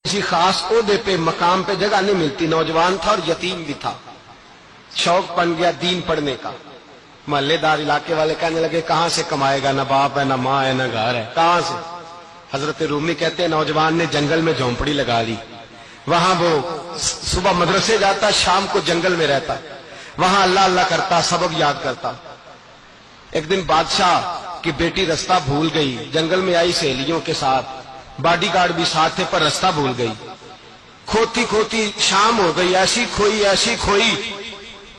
किसी खास ओहदे पे मकाम पे जगह नहीं मिलती, नौजवान था और यतीम भी था, शौक बन गया दीन पढ़ने का। महल्लेदार इलाके वाले कहने लगे कहां से कमाएगा, ना बाप है ना माँ है ना घर है, कहां से। हजरत रूमी कहते हैं नौजवान ने जंगल में झोंपड़ी लगा ली, वहां वो सुबह मदरसे जाता, शाम को जंगल में रहता, वहां अल्लाह अल्लाह करता, सबक याद करता। एक दिन बादशाह की बेटी रास्ता भूल गई, जंगल में आई सहेलियों के साथ, बॉडीगार्ड भी साथ थे पर रास्ता भूल गई। खोती खोती शाम हो गई, ऐसी खोई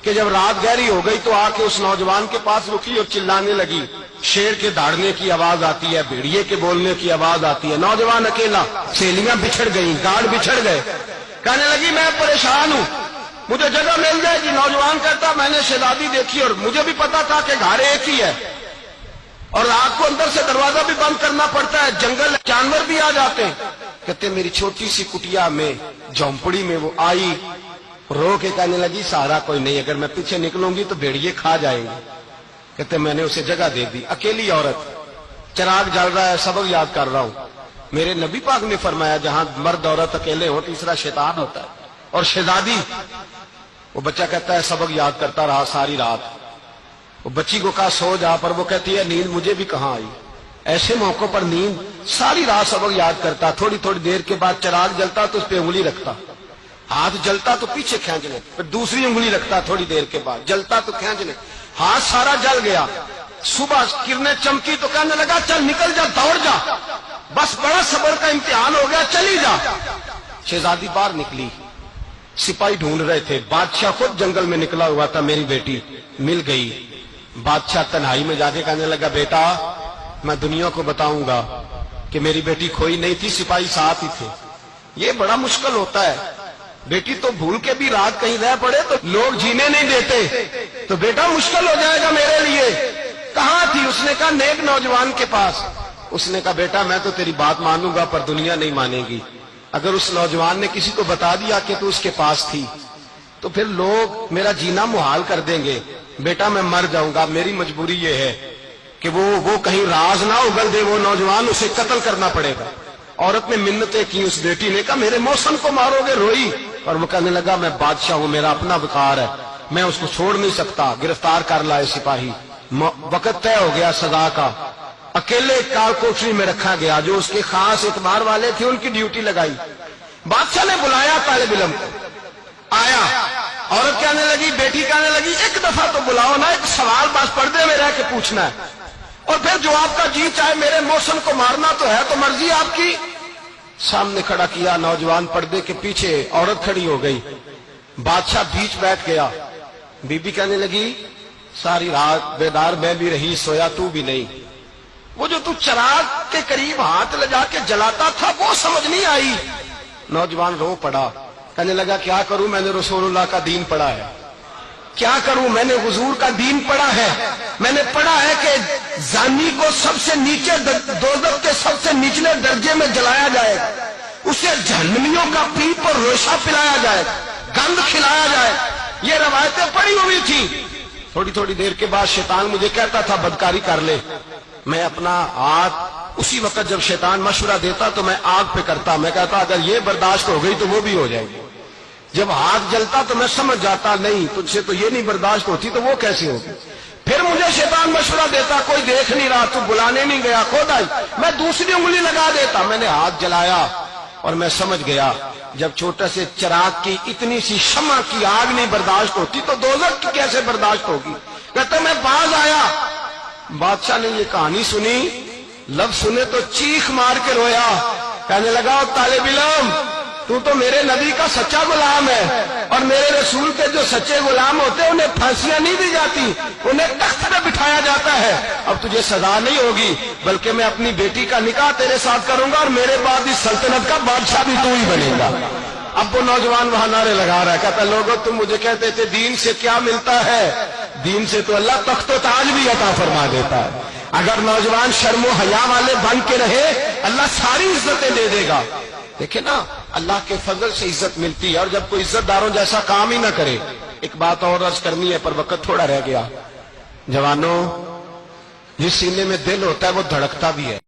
कि जब रात गहरी हो गई तो आके उस नौजवान के पास रुकी और चिल्लाने लगी। शेर के दहाड़ने की आवाज आती है, भेड़िए के बोलने की आवाज आती है। नौजवान अकेला, सहेलियां बिछड़ गई, गार्ड बिछड़ गए। कहने लगी मैं परेशान हूं, मुझे जगह मिल जाएगी। नौजवान कहता मैंने शहजादी देखी और मुझे भी पता था कि घर एक ही है और रात को अंदर से दरवाजा भी बंद करना पड़ता है, जंगल जानवर भी आ जाते हैं। कहते मेरी छोटी सी कुटिया में झोंपड़ी में वो आई, रो के कहने लगी सहारा कोई नहीं, अगर मैं पीछे निकलूंगी तो भेड़िए खा जाएंगे। कहते मैंने उसे जगह दे दी। अकेली औरत, चिराग जल रहा है, सबक याद कर रहा हूं। मेरे नबी पाक ने फरमाया जहां मर्द औरत अकेले हो तीसरा शैतान होता है। और शहजादी, वो बच्चा कहता है सबक याद करता रहा सारी रात। वो बच्ची को कहा सो जा, पर वो कहती है नींद मुझे भी कहां आई। ऐसे मौकों पर नींद, सारी रात सबक याद करता, थोड़ी थोड़ी देर के बाद चिराग जलता तो उस पर उंगली रखता, हाथ जलता तो पीछे खींचने, फिर दूसरी उंगली रखता, थोड़ी देर के बाद जलता तो खींचने, हाथ सारा जल गया। सुबह किरणें चमकी तो कहने लगा चल निकल जा, दौड़ जा, बस बड़ा सब्र का इम्तिहान हो गया, चली जा। शहजादी बाहर निकली, सिपाही ढूंढ रहे थे, बादशाह खुद जंगल में निकला हुआ था, मेरी बेटी मिल गई। बादशाह तन्हाई में जाके कहने लगा बेटा मैं दुनिया को बताऊंगा कि मेरी बेटी खोई नहीं थी, सिपाही साथ ही थे। ये बड़ा मुश्किल होता है, बेटी तो भूल के भी रात कहीं रह पड़े तो लोग जीने नहीं देते, तो बेटा मुश्किल हो जाएगा मेरे लिए। कहां थी? उसने कहा नेक नौजवान के पास। उसने कहा बेटा मैं तो तेरी बात मानूंगा पर दुनिया नहीं मानेगी। अगर उस नौजवान ने किसी को बता दिया कि तू उसके पास थी तो फिर लोग मेरा जीना मुहाल कर देंगे। बेटा मैं मर जाऊंगा, मेरी मजबूरी ये है कि वो कहीं राज ना उगल दे वो नौजवान, उसे कत्ल करना पड़ेगा। औरत ने मिन्नतें की, उस बेटी ने कहा मेरे मौसम को मारोगे, रोई। और वो कहने लगा मैं बादशाह हूं, मेरा अपना विकार है, मैं उसको छोड़ नहीं सकता। गिरफ्तार कर लाए सिपाही, वक्त तय हो गया सजा का। अकेले काल कोठरी में रखा गया, जो उसके खास इतबार वाले थे उनकी ड्यूटी लगाई। बादशाह ने बुलाया तालिब इल्म को, आया। औरत कहने लगी, बेटी कहने लगी एक दफा तो बुलाओ ना, एक सवाल बस पर्दे में रह के पूछना है और फिर जो आपका जी चाहे, मेरे मौसम को मारना तो है तो मर्जी आपकी। सामने खड़ा किया, नौजवान पर्दे के पीछे, औरत खड़ी हो गई। बादशाह बीच बैठ गया। बीबी कहने लगी सारी रात बेदार मैं भी रही, सोया तू भी नहीं। वो जो तू चिराग के करीब हाथ ले जाके जलाता था वो समझ नहीं आई। नौजवान रो पड़ा, कहने लगा क्या करूं, मैंने रसूलुल्लाह का दीन पढ़ा है, क्या करूं, मैंने हुजूर का दीन पढ़ा है। मैंने पढ़ा है कि जानी को सबसे नीचे दोज़ख के सबसे निचले दर्जे में जलाया जाएगा, उसे जहन्नमियों का पीप और रोशा पिलाया जाएगा, गंद खिलाया जाए। ये रवायतें पड़ी हुई थी। थोड़ी थोड़ी देर के बाद शैतान मुझे कहता था बदकारी कर ले। मैं अपना हाथ उसी वक्त जब शैतान मशवरा देता तो मैं आग पे करता, मैं कहता अगर ये बर्दाश्त हो गई तो वो भी हो जाएगी। जब हाथ जलता तो मैं समझ जाता नहीं तुझसे तो ये नहीं बर्दाश्त होती तो वो कैसे होगी। फिर मुझे शैतान मशवरा देता कोई देख नहीं रहा, तू बुलाने नहीं गया, खुद आई, मैं दूसरी उंगली लगा देता। मैंने हाथ जलाया और मैं समझ गया जब छोटे से चिराग की इतनी सी शम्मा की आग नहीं बर्दाश्त होती तो दोज़ख की कैसे बर्दाश्त होगी। कहता मैं बाज आया। बादशाह ने ये कहानी सुनी, लफ्ज सुने तो चीख मार के रोया, कहने लगा तालिब इल्म तू तो मेरे नबी का सच्चा गुलाम है और मेरे रसूल के जो सच्चे गुलाम होते हैं उन्हें फांसियां नहीं दी जाती, उन्हें तख्त पे बिठाया जाता है। अब तुझे सजा नहीं होगी बल्कि मैं अपनी बेटी का निकाह तेरे साथ करूंगा और मेरे बाद इस सल्तनत का बादशाह भी तू ही बनेगा। अब वो नौजवान वहां नारे लगा रहा है, कहता लोगों तुम मुझे कहते थे दीन से क्या मिलता है, दीन से तो अल्लाह तख्त ताज भी अता फरमा देता है। अगर नौजवान शर्मो हया वाले बन के रहे अल्लाह सारी इज्जतें दे देगा। देखे ना अल्लाह के फजल से इज्जत मिलती है और जब कोई इज्जतदारों जैसा काम ही ना करे। एक बात और अर्ज करनी है पर वक्त थोड़ा रह गया। जवानों, जिस सीने में दिल होता है वो धड़कता भी है।